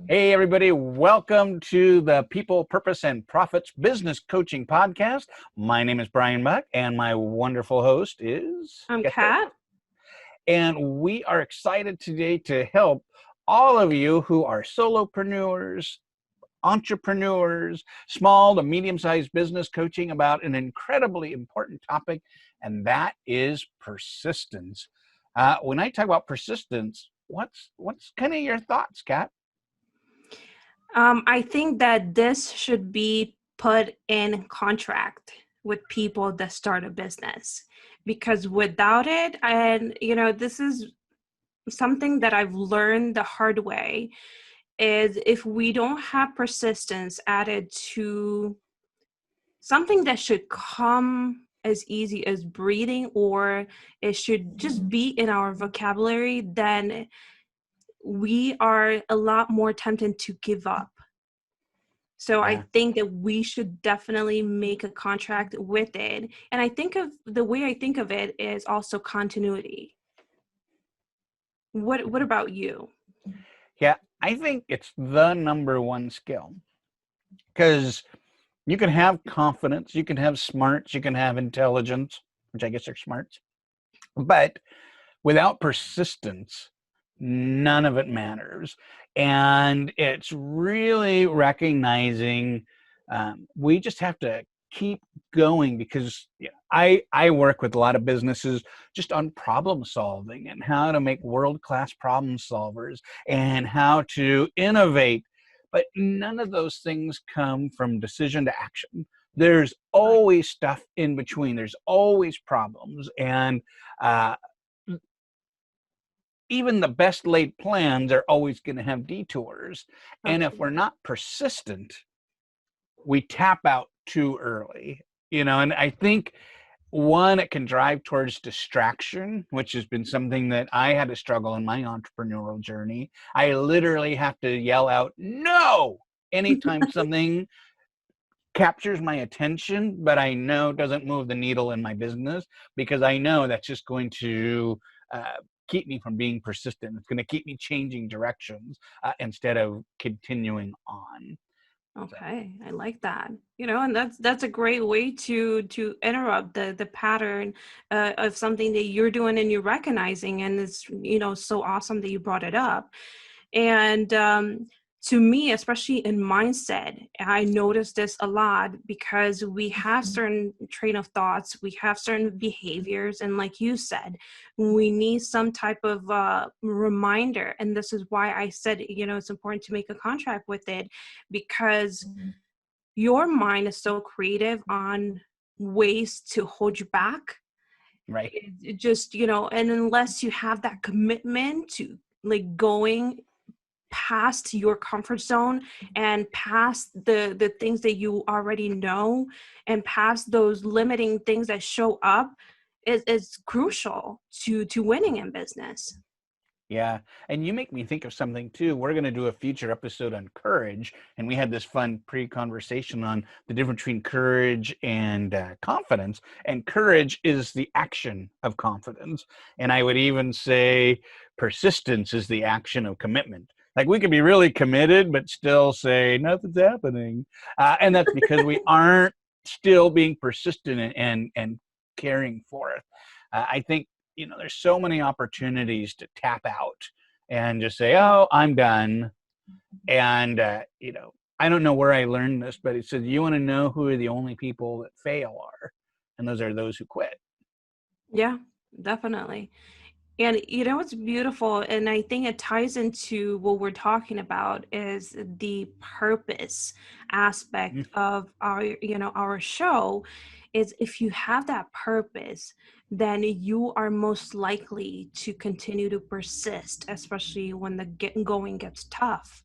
Hey, everybody. Welcome to the People, Purpose, and Profits Business Coaching Podcast. My name is Brian Buck, and my wonderful host is... I'm Kat. And we are excited today to help all of you who are solopreneurs, entrepreneurs, small to medium-sized business coaching about an incredibly important topic, and that is persistence. When I talk about persistence, what's kind of your thoughts, Kat? I think that this should be put in contract with people that start a business, because without it, and this is something that I've learned the hard way, is if we don't have persistence added to something that should come as easy as breathing, or it should just be in our vocabulary, then we are a lot more tempted to give up. So I think that we should definitely make a contract with it. And I think of the way I think of it is also continuity. What about you? Yeah, I think it's the number one skill, because you can have confidence, you can have smarts, you can have intelligence, which I guess are smarts, but without persistence, none of it matters. And it's really recognizing we just have to keep going, because I work with a lot of businesses just on problem solving and how to make world-class problem solvers and how to innovate. But none of those things come from decision to action. There's always stuff in between. There's always problems. And even the best laid plans are always going to have detours. And if we're not persistent, we tap out too early, and I think one, it can drive towards distraction, which has been something that I had to struggle in my entrepreneurial journey. I literally have to yell out, no, anytime something captures my attention, but I know doesn't move the needle in my business, because I know that's just going to keep me from being persistent. It's going to keep me changing directions instead of continuing on. Okay, I like that. And that's a great way to interrupt the pattern of something that you're doing and you're recognizing, and it's so awesome that you brought it up. And to me, especially in mindset, I notice this a lot, because we have certain train of thoughts, we have certain behaviors, and like you said, we need some type of reminder. And this is why I said, it's important to make a contract with it, because your mind is so creative on ways to hold you back. Right. It just, and unless you have that commitment to like going past your comfort zone and past the things that you already know, and past those limiting things that show up, is crucial to winning in business. Yeah. And you make me think of something too. We're going to do a future episode on courage. And we had this fun pre-conversation on the difference between courage and confidence. And courage is the action of confidence. And I would even say persistence is the action of commitment. Like, we could be really committed, but still say nothing's happening. And that's because we aren't still being persistent and carrying forth. I think there's so many opportunities to tap out and just say, oh, I'm done. And, I don't know where I learned this, but it says, you want to know who are the only people that fail are? And those are those who quit. Yeah, definitely. And it's beautiful, and I think it ties into what we're talking about, is the purpose aspect of our show. Is if you have that purpose, then you are most likely to continue to persist, especially when the going gets tough.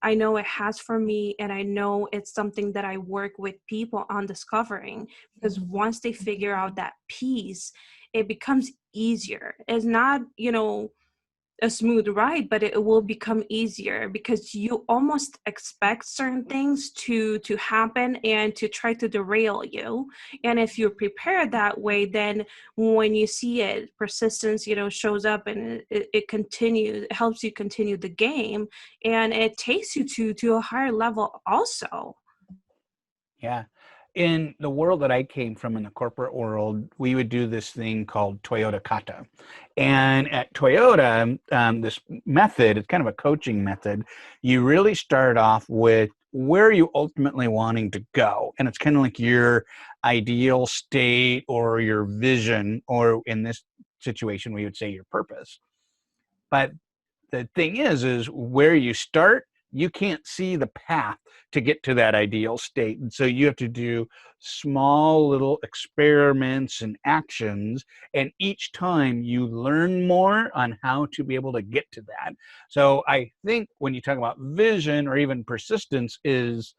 I know it has for me, and I know it's something that I work with people on discovering, because once they figure out that piece, it becomes easier. It's not, a smooth ride, but it will become easier because you almost expect certain things to happen and to try to derail you. And if you're prepared that way, then when you see it, persistence, shows up, and it continues, it helps you continue the game, and it takes you to a higher level also. Yeah. In the world that I came from, in the corporate world, we would do this thing called Toyota Kata. And at Toyota, this method, it's kind of a coaching method. You really start off with where are you ultimately wanting to go? And it's kind of like your ideal state or your vision, or in this situation, we would say your purpose. But the thing is where you start, you can't see the path to get to that ideal state. And so you have to do small little experiments and actions. And each time you learn more on how to be able to get to that. So I think when you talk about vision or even persistence is,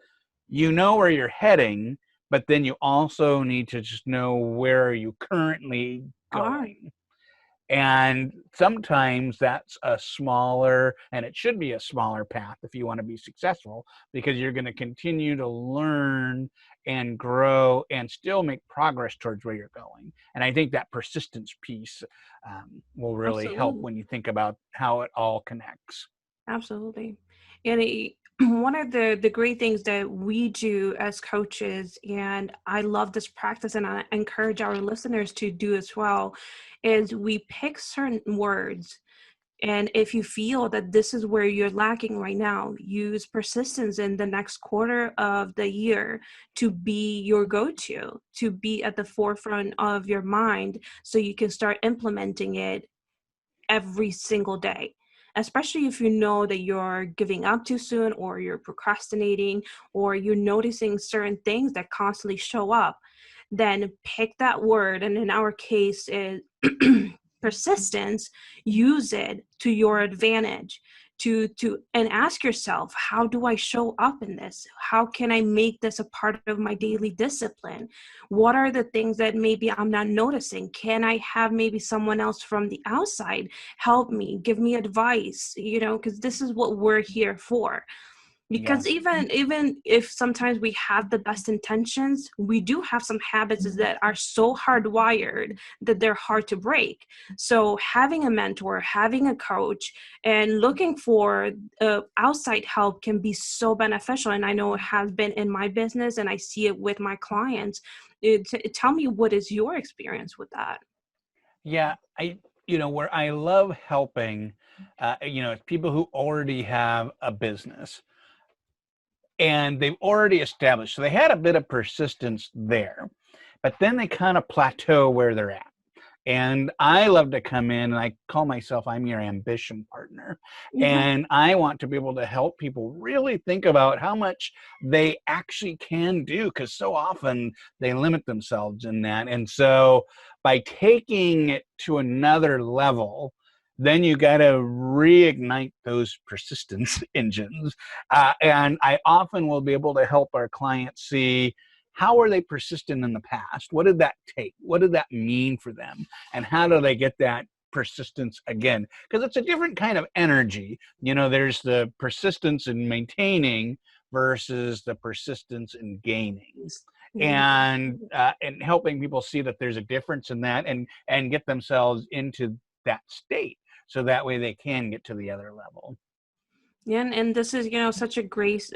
where you're heading, but then you also need to just know where are you currently All right. going. And sometimes that's a smaller, and it should be a smaller path if you want to be successful, because you're going to continue to learn and grow and still make progress towards where you're going. And I think that persistence piece will really help Absolutely. when you think about how it all connects. Absolutely. And one of the great things that we do as coaches, and I love this practice and I encourage our listeners to do as well, is we pick certain words. And if you feel that this is where you're lacking right now, use persistence in the next quarter of the year to be your go-to, to be at the forefront of your mind so you can start implementing it every single day, especially if you know that you're giving up too soon, or you're procrastinating, or you're noticing certain things that constantly show up. Then pick that word, and in our case is persistence. Use it to your advantage, and ask yourself, how do I show up in this? How can I make this a part of my daily discipline? What are the things that maybe I'm not noticing? Can I have maybe someone else from the outside help me, give me advice, because this is what we're here for. Because Yes. even if sometimes we have the best intentions, we do have some habits that are so hardwired that they're hard to break. So having a mentor, having a coach, and looking for outside help can be so beneficial. And I know it has been in my business, and I see it with my clients. Tell me, what is your experience with that? Yeah, where I love helping, people who already have a business and they've already established. So they had a bit of persistence there, but then they kind of plateau where they're at. And I love to come in, and I call myself, I'm your ambition partner. And I want to be able to help people really think about how much they actually can do, because so often they limit themselves in that. And so by taking it to another level, then you got to reignite those persistence engines. And I often will be able to help our clients see, how were they persistent in the past? What did that take? What did that mean for them? And how do they get that persistence again? Because it's a different kind of energy. There's the persistence in maintaining versus the persistence in gaining. Yeah. And helping people see that there's a difference in that, and get themselves into that state, so that way they can get to the other level. Yeah, and this is, such a great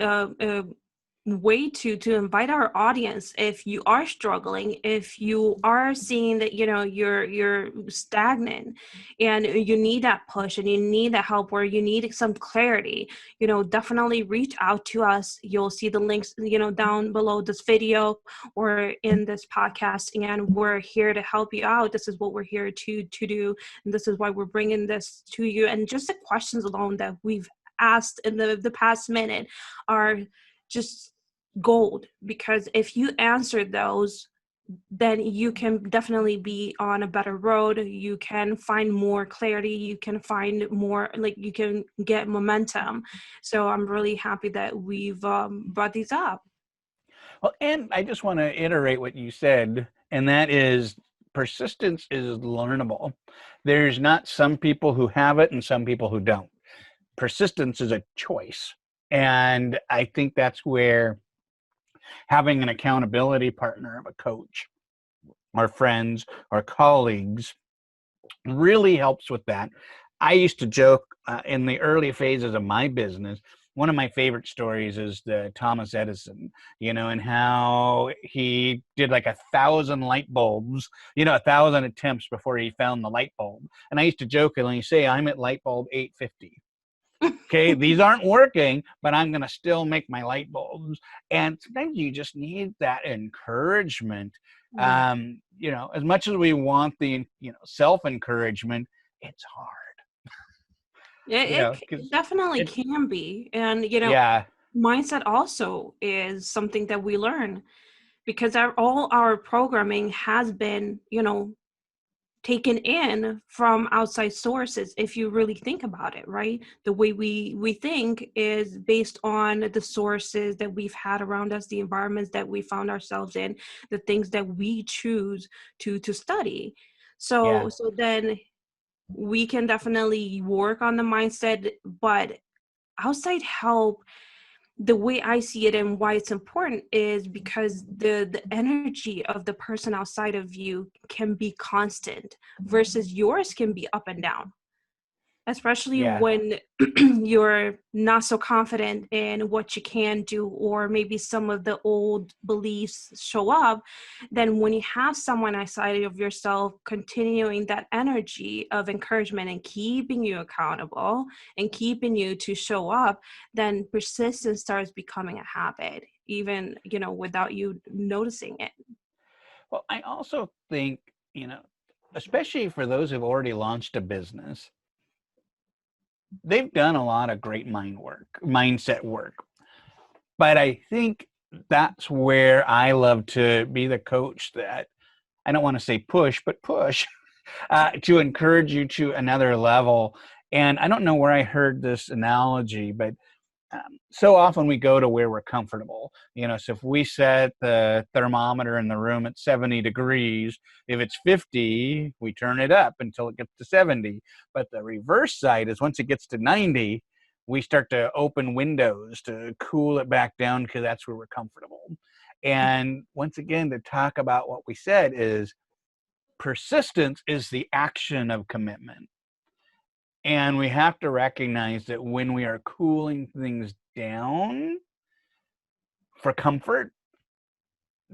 way to invite our audience. If you are struggling, if you are seeing that you're stagnant, and you need that push, and you need that help, or you need some clarity, definitely reach out to us. You'll see the links down below this video or in this podcast, and we're here to help you out. This is what we're here to do, and this is why we're bringing this to you. And just the questions alone that we've asked in the past minute are just gold, because if you answer those, then you can definitely be on a better road. You can find more clarity, you can find more, like, you can get momentum. So I'm really happy that we've brought these up. Well, and I just want to iterate what you said, and that is, persistence is learnable. There's not some people who have it and some people who don't. Persistence is a choice. And I think that's where having an accountability partner of a coach, our friends, our colleagues really helps with that. I used to joke in the early phases of my business. One of my favorite stories is the Thomas Edison, and how he did like 1,000 light bulbs, 1,000 attempts before he found the light bulb. And I used to jokingly say, I'm at light bulb 850. Okay, these aren't working, but I'm going to still make my light bulbs. And sometimes you just need that encouragement. Yeah. As much as we want the, self encouragement, it's hard, It because definitely it, can be. And, yeah, mindset also is something that we learn because all our programming has been, taken in from outside sources. If you really think about it, right, the way we think is based on the sources that we've had around us, the environments that we found ourselves in, the things that we choose to study. yeah, So then we can definitely work on the mindset, but outside help, the way I see it and why it's important is because the energy of the person outside of you can be constant versus yours can be up and down, especially yeah. when you're not so confident in what you can do, or maybe some of the old beliefs show up. Then when you have someone outside of yourself continuing that energy of encouragement and keeping you accountable and keeping you to show up, then persistence starts becoming a habit, even without you noticing it. Well, I also think, especially for those who've already launched a business, they've done a lot of great mindset work. But I think that's where I love to be the coach that, I don't want to say push, but push to encourage you to another level. And I don't know where I heard this analogy, but so often we go to where we're comfortable. So if we set the thermometer in the room at 70 degrees, if it's 50, we turn it up until it gets to 70. But the reverse side is once it gets to 90, we start to open windows to cool it back down because that's where we're comfortable. And once again, to talk about what we said is persistence is the action of commitment. And we have to recognize that when we are cooling things down for comfort,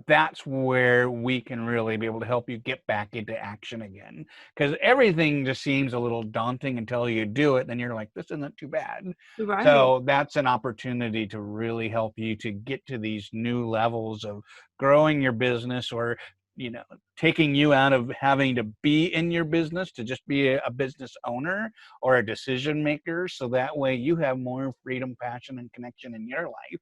that's where we can really be able to help you get back into action again. Because everything just seems a little daunting until you do it. Then you're like, this isn't too bad. Right. So that's an opportunity to really help you to get to these new levels of growing your business, or taking you out of having to be in your business to just be a business owner or a decision maker. So that way you have more freedom, passion, and connection in your life.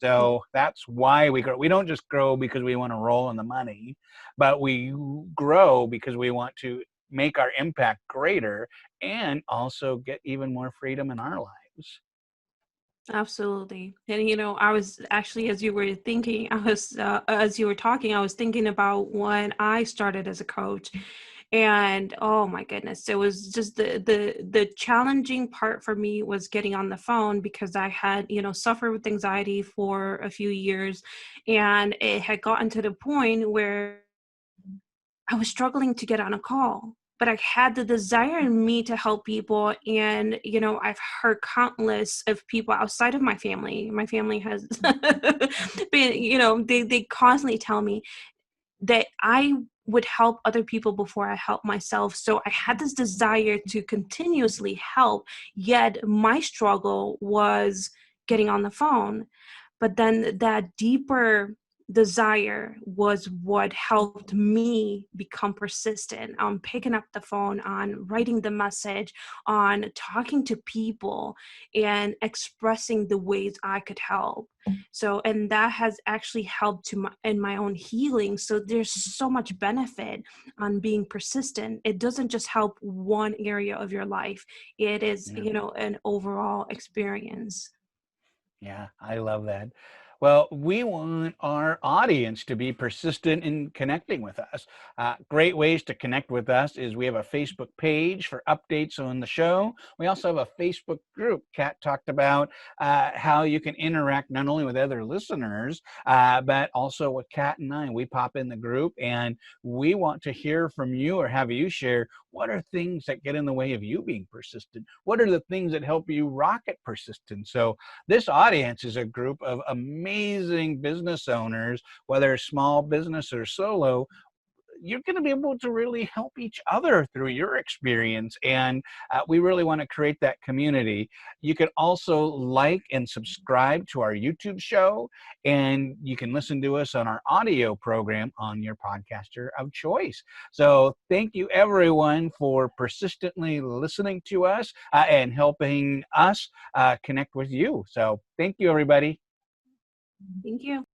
So that's why we grow. We don't just grow because we want to roll in the money, but we grow because we want to make our impact greater and also get even more freedom in our lives. Absolutely. And I was actually, as you were thinking, as you were talking, I was thinking about when I started as a coach. And oh my goodness, it was just the challenging part for me was getting on the phone, because I had, suffered with anxiety for a few years, and it had gotten to the point where I was struggling to get on a call, but I had the desire in me to help people. And, I've heard countless of people outside of my family. My family has been, they constantly tell me that I would help other people before I help myself. So I had this desire to continuously help, yet my struggle was getting on the phone. But then that deeper desire was what helped me become persistent on picking up the phone, on writing the message, on talking to people and expressing the ways I could help. So, and that has actually helped in my own healing. So there's so much benefit on being persistent. It doesn't just help one area of your life. It is, Yeah. an overall experience. Yeah, I love that. Well, we want our audience to be persistent in connecting with us. Great ways to connect with us is we have a Facebook page for updates on the show. We also have a Facebook group. Kat talked about how you can interact not only with other listeners, but also with Kat and I. We pop in the group and we want to hear from you or have you share what are things that get in the way of you being persistent? What are the things that help you rocket persistence? So this audience is a group of amazing business owners, whether small business or solo. You're going to be able to really help each other through your experience. And we really want to create that community. You can also like and subscribe to our YouTube show, and you can listen to us on our audio program on your podcaster of choice. So thank you, everyone, for persistently listening to us and helping us connect with you. So thank you, everybody. Thank you.